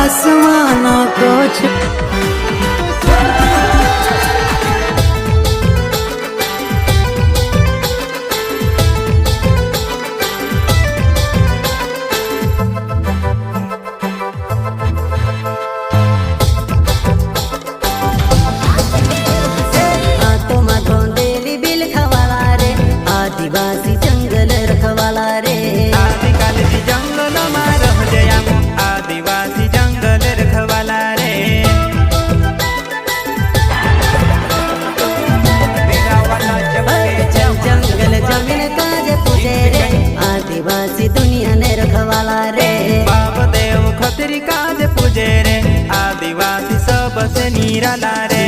આસમાનો coach आदिवासी जंगल रखवाला रे आदिकाली जंगल में रह गया आदिवासी जंगल रखवाला रे जंगल जमीन काज पूजे रे आदिवासी दुनिया ने रखवाला रे बाप देव खतरी काज पूजे रे आदिवासी सबसे निराला रे।